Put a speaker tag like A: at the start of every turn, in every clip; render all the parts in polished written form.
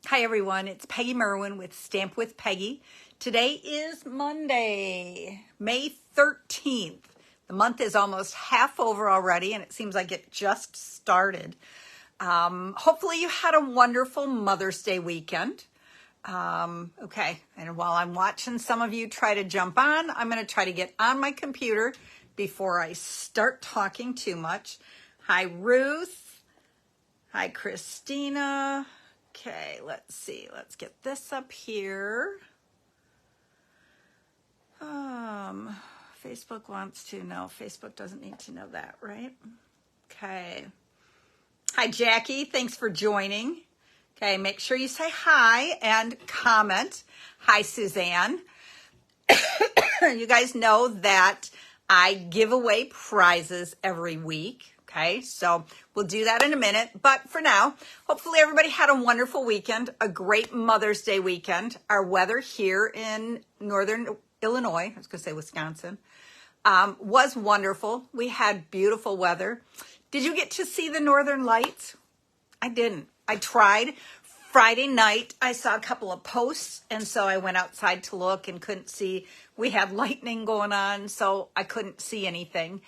A: Hi everyone, it's Peggy Merwin with Stamp with Peggy. Today is Monday, May 13th. The month is almost half over already and it seems like it just started. Hopefully you had a wonderful Mother's Day weekend. Okay, and while I'm watching some of you try to jump on, I'm going to try to get on my computer before I start talking too much. Hi Ruth. Hi Christina. Okay, let's see. Let's get this up here. Facebook wants to know. Facebook doesn't need to know that, right? Okay. Hi, Jackie. Thanks for joining. Okay, make sure you say hi and comment. Hi, Suzanne. You guys know that I give away prizes every week. Okay, so we'll do that in a minute. But for now, hopefully everybody had a wonderful weekend, a great Mother's Day weekend. Our weather here in northern Illinois, I was going to say Wisconsin, was wonderful. We had beautiful weather. Did you get to see the Northern Lights? I didn't. I tried. Friday night, I saw a couple of posts, and so I went outside to look and couldn't see. We had lightning going on, so I couldn't see anything.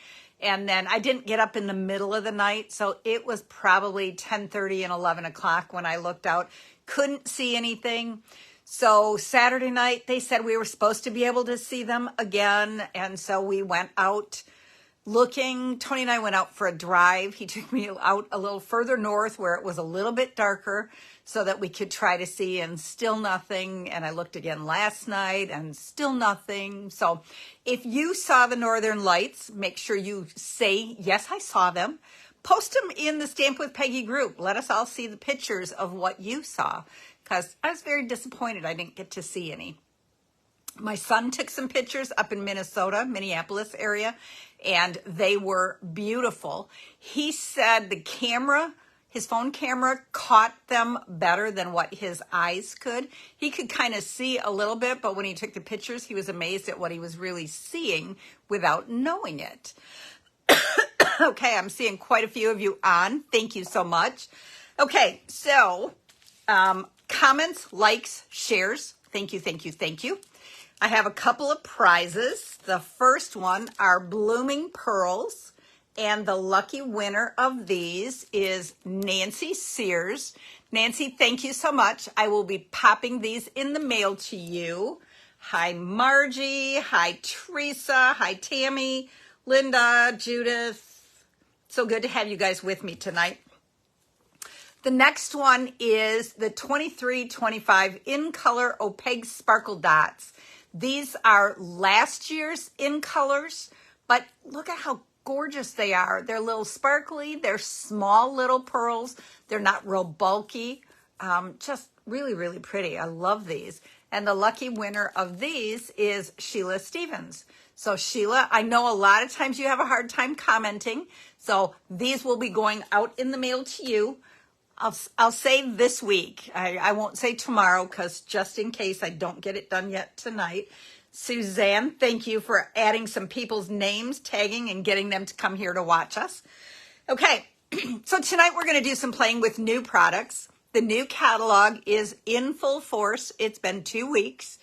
A: And then I didn't get up in the middle of the night, so it was probably 10:30 and 11 o'clock when I looked out. Couldn't see anything. So Saturday night, they said we were supposed to be able to see them again, and so we went out looking. Tony and I went out for a drive. He took me out a little further north where it was a little bit darker so that we could try to see, and still nothing. And I looked again last night and still nothing. So if you saw the Northern Lights, make sure you say, yes, I saw them. Post them in the Stamp with Peggy group. Let us all see the pictures of what you saw, because I was very disappointed I didn't get to see any. My son took some pictures up in Minnesota, Minneapolis area, and they were beautiful. He said the camera, his phone camera, caught them better than what his eyes could. He could kind of see a little bit, but when he took the pictures, he was amazed at what he was really seeing without knowing it. Okay, I'm seeing quite a few of you on. Thank you so much. Okay, so comments, likes, shares. Thank you, thank you, thank you. I have a couple of prizes. The first one are Blooming Pearls, and the lucky winner of these is Nancy Sears. Nancy, thank you so much. I will be popping these in the mail to you. Hi, Margie. Hi, Teresa. Hi, Tammy, Linda, Judith. So good to have you guys with me tonight. The next one is the 2325 In Color Opaque Sparkle Dots. These are last year's In Colors, but look at how gorgeous they are. They're a little sparkly. They're small little pearls. They're not real bulky. Just really, really pretty. I love these. And the lucky winner of these is Sheila Stevens. So Sheila, I know a lot of times you have a hard time commenting, so these will be going out in the mail to you. I'll say this week. I won't say tomorrow, because just in case I don't get it done yet tonight. Suzanne, thank you for adding some people's names, tagging, and getting them to come here to watch us. Okay, so tonight we're going to do some playing with new products. The new catalog is in full force. It's been 2 weeks.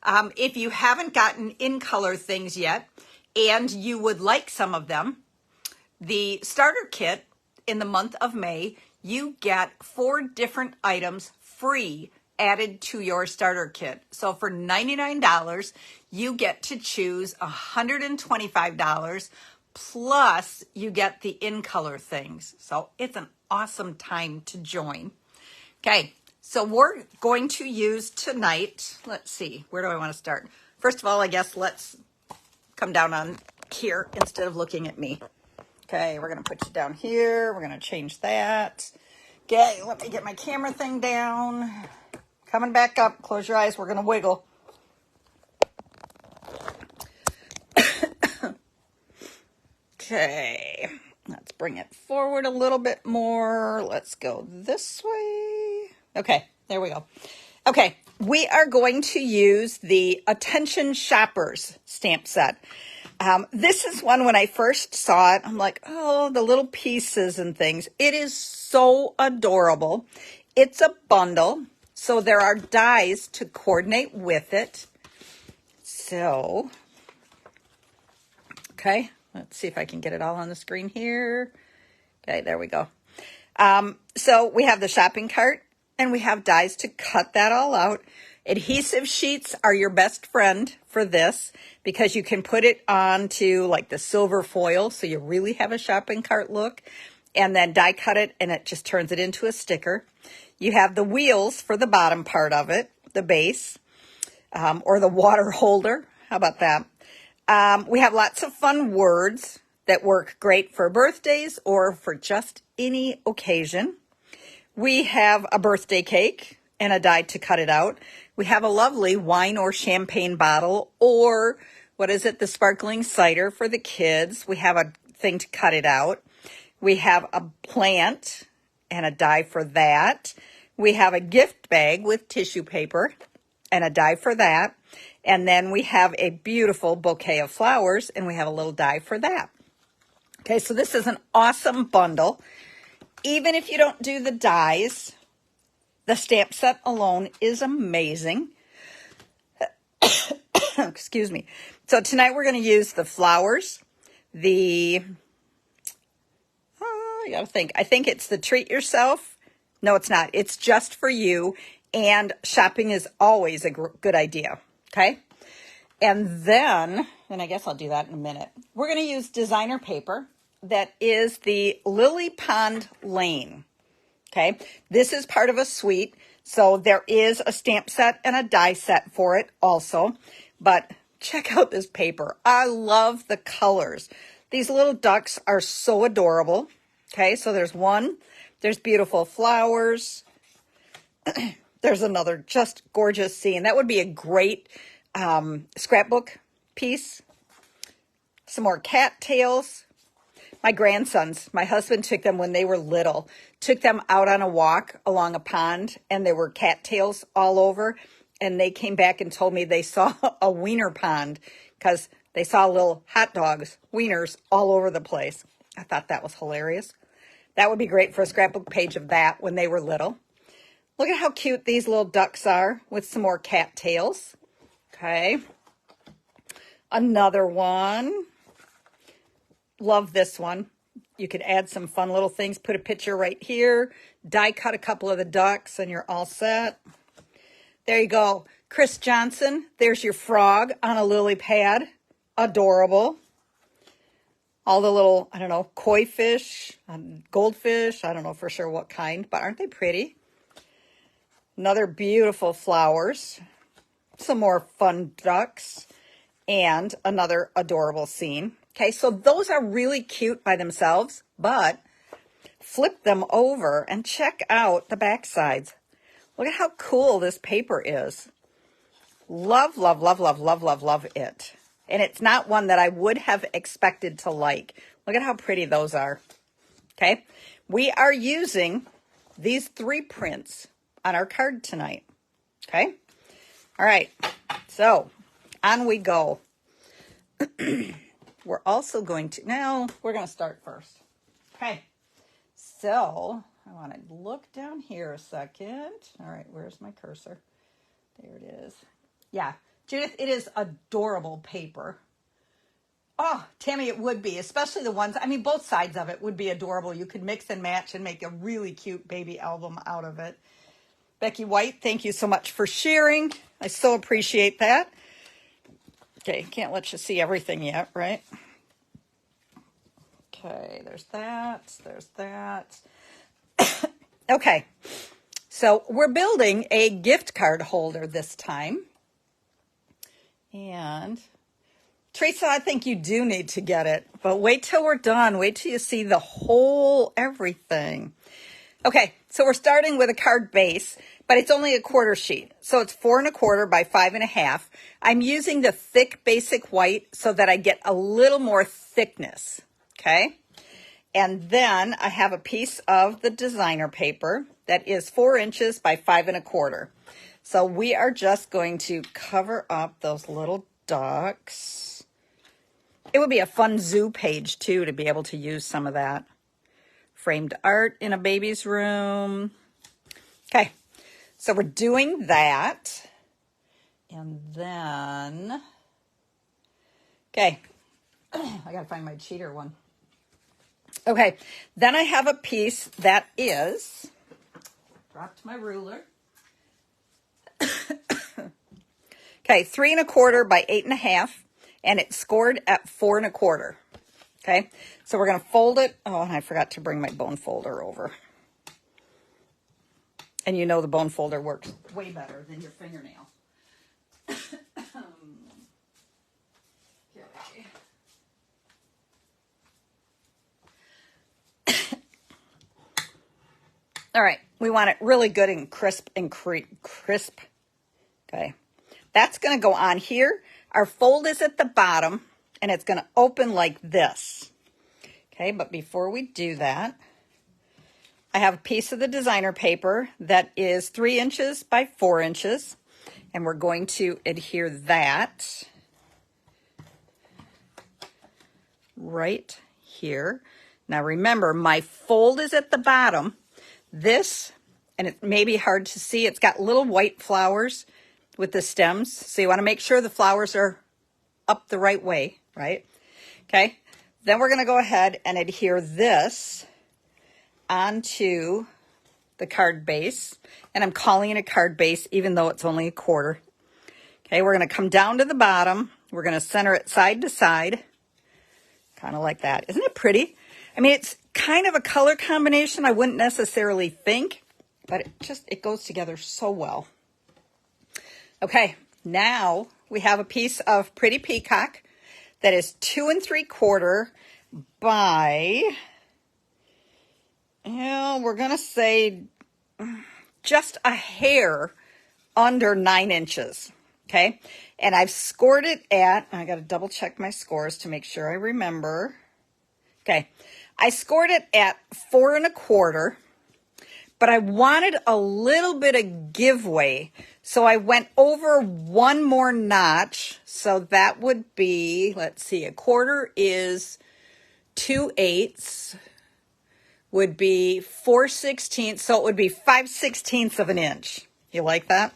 A: If you haven't gotten In Color things yet, and you would like some of them, the starter kit in the month of May, you get 4 different items free added to your starter kit. So for $99, you get to choose $125, plus you get the In Color things. So it's an awesome time to join. Okay, so we're going to use tonight, let's see, where do I want to start? First of all, I guess let's come down on here instead of looking at me. Okay, we're going to put you down here. We're going to change that. Okay, let me get my camera thing down. Coming back up. Close your eyes. We're going to wiggle. Okay, let's bring it forward a little bit more. Let's go this way. Okay, there we go. Okay, we are going to use the Attention Shoppers stamp set. This is one, when I first saw it, I'm like, oh, the little pieces and things. It is so adorable. It's a bundle. So there are dies to coordinate with it. So, okay, let's see if I can get it all on the screen here. Okay, there we go. So we have the shopping cart and we have dies to cut that all out. Adhesive sheets are your best friend for this because you can put it onto like the silver foil so you really have a shopping cart look, and then die cut it and it just turns it into a sticker. You have the wheels for the bottom part of it, the base, or the water holder. How about that? We have lots of fun words that work great for birthdays or for just any occasion. We have a birthday cake and a die to cut it out. We have a lovely wine or champagne bottle, or what is it, the sparkling cider for the kids. We have a thing to cut it out. We have a plant and a die for that. We have a gift bag with tissue paper and a die for that. And then we have a beautiful bouquet of flowers and we have a little die for that. Okay, so this is an awesome bundle. Even if you don't do the dies, the stamp set alone is amazing. Excuse me. So tonight we're going to use the flowers, I gotta think. I think it's the treat yourself. No, it's not. It's just for you. And shopping is always a good idea. Okay. And then I guess I'll do that in a minute. We're going to use designer paper that is the Lily Pond Lane. Okay. This is part of a suite. So there is a stamp set and a die set for it also. But check out this paper. I love the colors. These little ducks are so adorable. Okay. So there's one. There's beautiful flowers. There's another just gorgeous scene. That would be a great scrapbook piece. Some more cattails. My grandsons, my husband took them when they were little, took them out on a walk along a pond, and there were cattails all over. And they came back and told me they saw a wiener pond because they saw little hot dogs, wieners, all over the place. I thought that was hilarious. That would be great for a scrapbook page of that when they were little. Look at how cute these little ducks are with some more cattails. Okay. Another one. Love this one. You could add some fun little things. Put a picture right here. Die cut a couple of the ducks and you're all set. There you go. Chris Johnson. There's your frog on a lily pad. Adorable. All the little, I don't know, koi fish, goldfish. I don't know for sure what kind, but aren't they pretty? Another beautiful flowers. Some more fun ducks. And another adorable scene. Okay, so those are really cute by themselves, but flip them over and check out the back sides. Look at how cool this paper is. Love, love, love, love, love, love, love it. And it's not one that I would have expected to like. Look at how pretty those are. Okay, we are using these 3 prints on our card tonight. Okay, all right, so on we go. We're also going to, now we're going to start first. Okay, so I want to look down here a second. All right, where's my cursor? There it is. Yeah, Judith, it is adorable paper. Oh, Tammy, it would be, especially the ones, I mean, both sides of it would be adorable. You could mix and match and make a really cute baby album out of it. Becky White, thank you so much for sharing. I so appreciate that. Okay, can't let you see everything yet, right? Okay, there's that, there's that. Okay, so we're building a gift card holder this time. And Teresa, I think you do need to get it, but wait till we're done. Wait till you see the whole everything. Okay, so we're starting with a card base, but it's only a quarter sheet. So it's 4 1/4 by 5 1/2. I'm using the thick basic white so that I get a little more thickness. Okay. And then I have a piece of the designer paper that is 4 inches by 5 1/4. So we are just going to cover up those little ducks. It would be a fun zoo page too to be able to use some of that. Framed art in a baby's room. Okay, So we're doing that. And then, okay, I gotta find my cheater one. Okay, then I have a piece that is, dropped my ruler. Okay, 3 1/4 by 8 1/2, and it's scored at 4 1/4. Okay, so we're gonna fold it. Oh, and I forgot to bring my bone folder over. And you know the bone folder works way better than your fingernail. Okay. All right, we want it really good and crisp and crisp. Okay, that's going to go on here. Our fold is at the bottom, and it's going to open like this. Okay, but before we do that, I have a piece of the designer paper that is 3 inches by 4 inches, and we're going to adhere that right here. Now remember, my fold is at the bottom. This, and it may be hard to see, it's got little white flowers with the stems. So you want to make sure the flowers are up the right way, right? Okay. Then we're going to go ahead and adhere this onto the card base. And I'm calling it a card base even though it's only 1/4. Okay, we're going to come down to the bottom. We're going to center it side to side. Kind of like that. Isn't it pretty? I mean, it's kind of a color combination I wouldn't necessarily think, but it goes together so well. Okay, now we have a piece of Pretty Peacock that is 2 3/4 by, we're going to say just a hair under 9 inches. Okay, and I've scored it at, I got to double check my scores to make sure I remember. Okay, I scored it at 4 1/4, but I wanted a little bit of giveaway. So I went over one more notch. So that would be, let's see, 1/4 is 2/8, would be 4/16. So it would be 5/16 of an inch. You like that?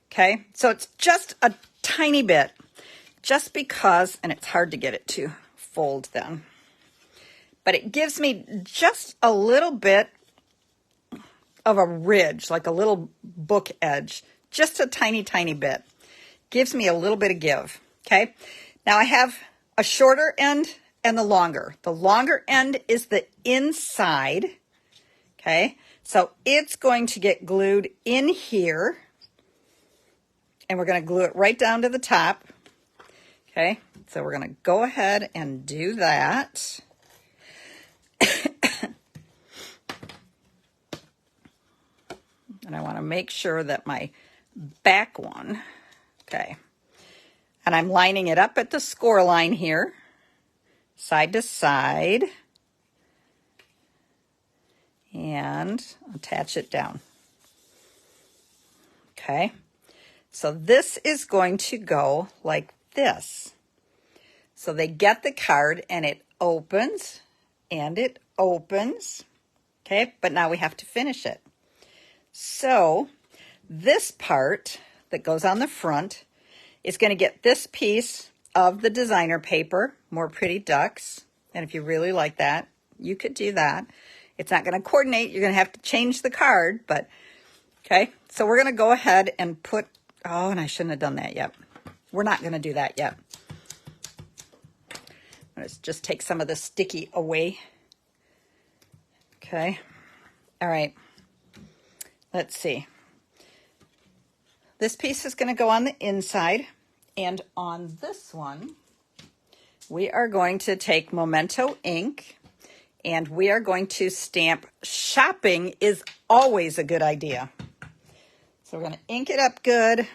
A: Okay, so it's just a tiny bit, just because, and it's hard to get it to fold then, but it gives me just a little bit of a ridge, like a little book edge, just a tiny, tiny bit. Gives me a little bit of give, okay? Now I have a shorter end and the longer. The longer end is the inside, okay? So it's going to get glued in here, and we're going to glue it right down to the top, okay? So we're going to go ahead and do that. And I want to make sure that my back one, okay, and I'm lining it up at the score line here, side to side, and attach it down. Okay, so this is going to go like this. So they get the card and it opens and it opens, okay, but now we have to finish it. So this part that goes on the front is going to get this piece of the designer paper, More Pretty Ducks. And if you really like that, you could do that. It's not going to coordinate. You're going to have to change the card, but okay. So we're going to go ahead and put, oh, and I shouldn't have done that yet. We're not going to do that yet. Let's just take some of the sticky away. Okay. All right. Let's see. This piece is going to go on the inside, and on this one, we are going to take Memento ink, and we are going to stamp shopping is always a good idea. So we're going to ink it up good,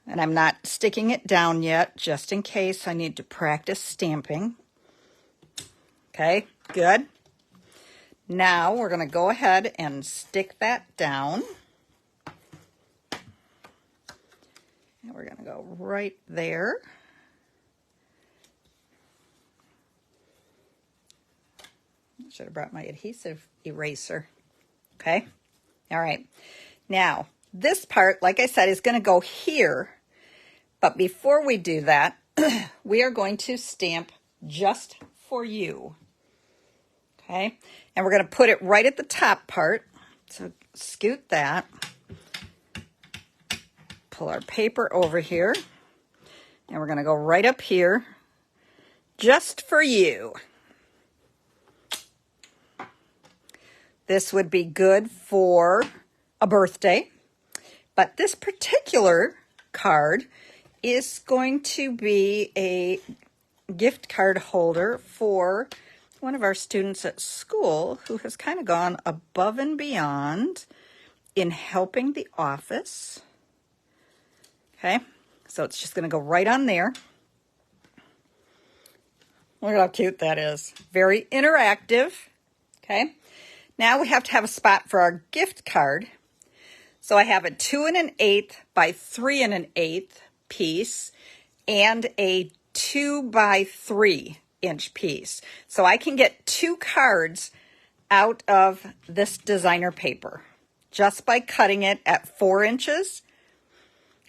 A: and I'm not sticking it down yet, just in case I need to practice stamping. Okay, good. Now we're going to go ahead and stick that down. And we're going to go right there. I should have brought my adhesive eraser. Okay, All right. Now, this part, like I said, is going to go here. But before we do that, we are going to stamp just for you. Okay. And we're going to put it right at the top part. So scoot that. Pull our paper over here. And we're going to go right up here. Just for you. This would be good for a birthday. But this particular card is going to be a gift card holder for one of our students at school who has kind of gone above and beyond in helping the office. Okay, so it's just going to go right on there. Look at how cute that is. Very interactive. Okay, now we have to have a spot for our gift card. So I have a 2 1/8 by 3 1/8 piece and a 2 by 3 inch piece. So I can get 2 cards out of this designer paper just by cutting it at 4 inches.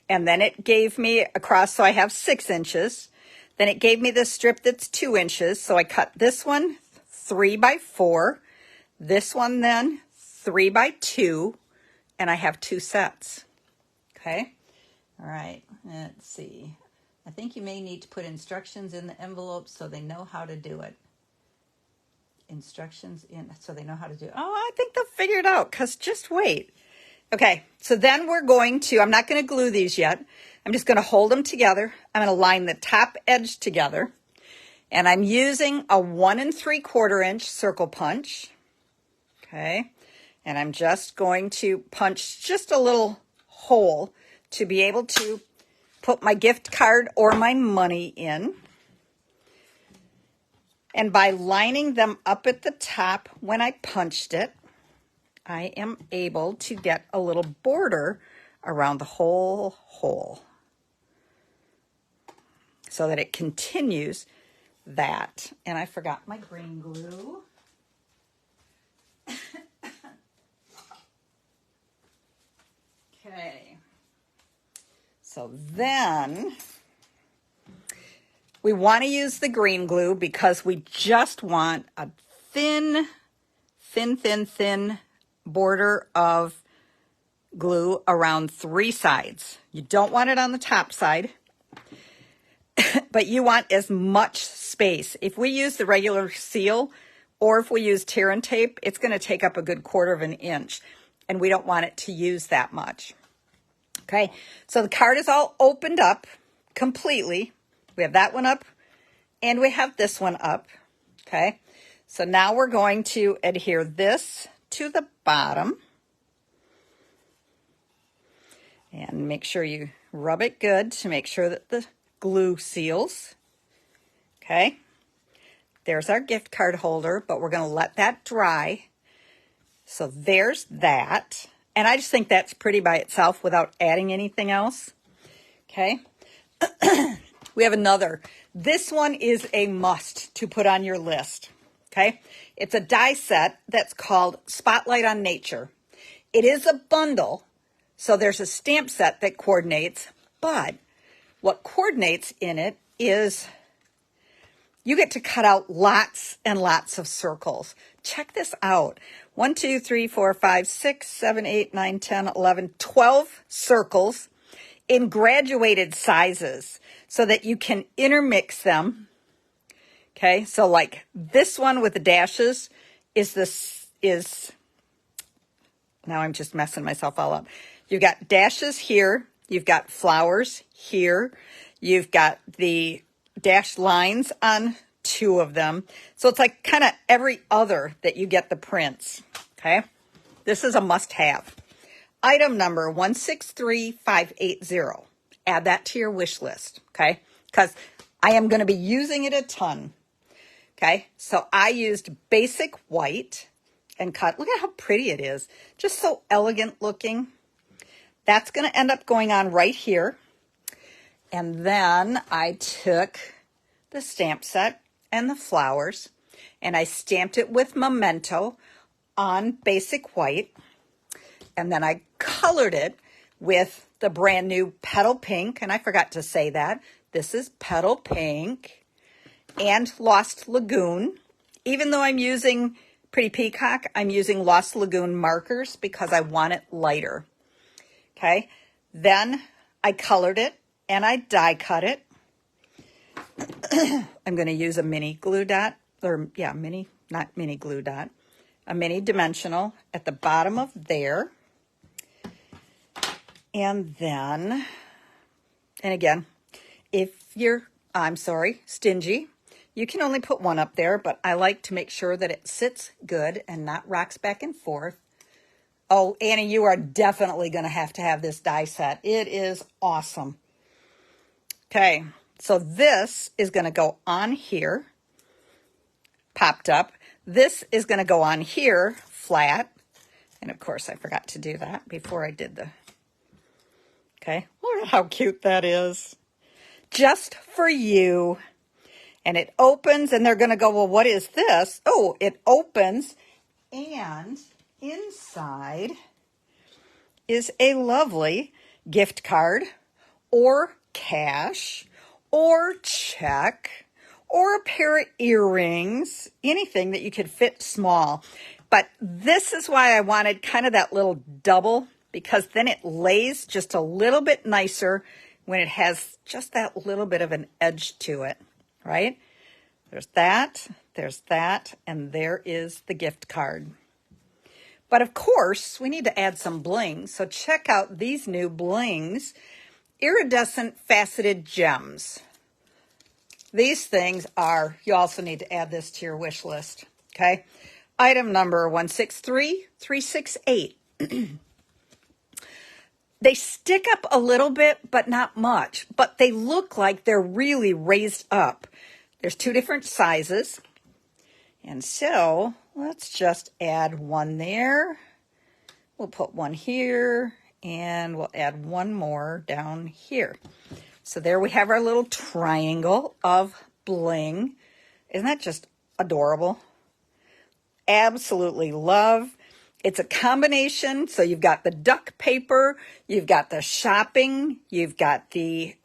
A: And then it gave me across, so I have 6 inches. Then it gave me this strip that's 2 inches. So I cut this one 3 by 4, this one then 3 by 2, and I have 2 sets. Okay. All right. Let's see. I think you may need to put instructions in the envelope so they know how to do it. Instructions in so they know how to do it. Oh, I think they'll figure it out because just wait. Okay, so then we're going to, I'm not going to glue these yet. I'm just going to hold them together. I'm going to line the top edge together. And I'm using a 1 3/4 inch circle punch. Okay, and I'm just going to punch just a little hole to be able to put my gift card or my money in. And by lining them up at the top when I punched it, I am able to get a little border around the whole hole so that it continues that. And I forgot my green glue. Okay. So then we want to use the green glue because we just want a thin border of glue around 3 sides. You don't want it on the top side, but you want as much space. If we use the regular seal or if we use tear and tape, it's going to take up a good 1/4 of an inch, and we don't want it to use that much. Okay, so the card is all opened up completely. We have that one up and we have this one up. Okay, so now we're going to adhere this to the bottom and make sure you rub it good to make sure that the glue seals. Okay, there's our gift card holder, but we're going to let that dry. So there's that. And I just think that's pretty by itself without adding anything else. Okay. We have another. This one is a must to put on your list. Okay. It's a die set that's called Spotlight on Nature. It is a bundle. So there's a stamp set that coordinates, but what coordinates in it is you get to cut out lots and lots of circles. Check this out. 1, 2, 3, 4, 5, 6, 7, 8, 9, 10, 11, 12 circles in graduated sizes so that you can intermix them. Okay, so like this one with the dashes is now I'm just messing myself all up. You've got dashes here, you've got flowers here, you've got the dashed lines on 2 of them. So it's like kind of every other that you get the prints. Okay. This is a must have. Item number 163580. Add that to your wish list. Okay. Because I am going to be using it a ton. Okay. So I used basic white and cut. Look at how pretty it is. Just so elegant looking. That's going to end up going on right here. And then I took the stamp set and the flowers and I stamped it with Memento on basic white. And then I colored it with the brand new Petal Pink. And I forgot to say that. This is Petal Pink and Lost Lagoon. Even though I'm using Pretty Peacock, I'm using Lost Lagoon markers because I want it lighter. Okay. Then I colored it and I die cut it. I'm going to use a mini glue dot, or yeah, mini, not mini glue dot, a mini dimensional at the bottom of there. And then, and again, if you're, I'm sorry, stingy, you can only put one up there, but I like to make sure that it sits good and not rocks back and forth. Oh, Annie, you are definitely going to have this die set. It is awesome. Okay, so this is going to go on here, popped up. This is going to go on here, flat. And of course, I forgot to do that before I did the, okay. Look at how cute that is. Just for you. And it opens, and they're going to go, well, what is this? Oh, it opens, and inside is a lovely gift card or cash or check or a pair of earrings, anything that you could fit small. But this is why I wanted kind of that little double, because then it lays just a little bit nicer when it has just that little bit of an edge to it, right? There's that, and there is the gift card. But of course, we need to add some bling. So check out these new blings, Iridescent Faceted Gems. These things are, you also need to add this to your wish list, okay? Item number 163368. They stick up a little bit, but not much. But they look like they're really raised up. There's two different sizes. And so let's just add one there. We'll put one here, and we'll add one more down here. So there we have our little triangle of bling. Isn't that just adorable? Absolutely love. It's a combination. So you've got the duck paper, you've got the shopping, you've got the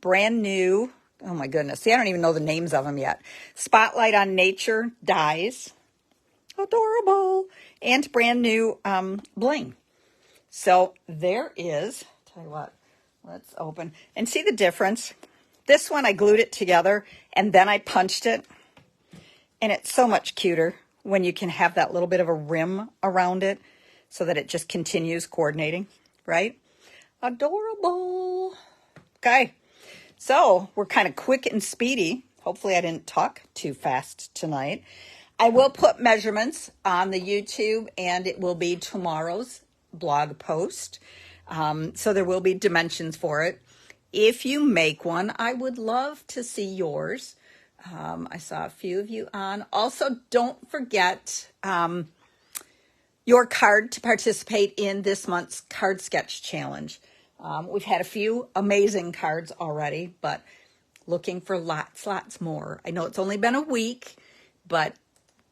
A: brand new, oh my goodness, see, I don't even know the names of them yet. Spotlight on Nature dies. Adorable. And brand new bling. So there is, tell you what, let's open and see the difference. This one, I glued it together and then I punched it. And it's so much cuter when you can have that little bit of a rim around it so that it just continues coordinating, right? Adorable. Okay, so we're kind of quick and speedy. Hopefully I didn't talk too fast tonight. I will put measurements on the YouTube, and it will be tomorrow's blog post. So there will be dimensions for it. If you make one, I would love to see yours. I saw a few of you on. Also, don't forget your card to participate in this month's card sketch challenge. We've had a few amazing cards already, but looking for lots more. I know it's only been a week, but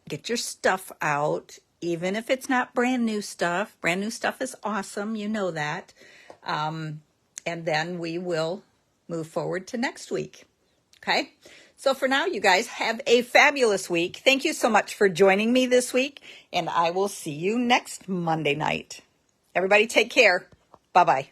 A: get your stuff out, even if it's not brand new stuff. Brand new stuff is awesome. You know that. And then we will move forward to next week. Okay? So for now, you guys have a fabulous week. Thank you so much for joining me this week, and I will see you next Monday night. Everybody take care. Bye-bye.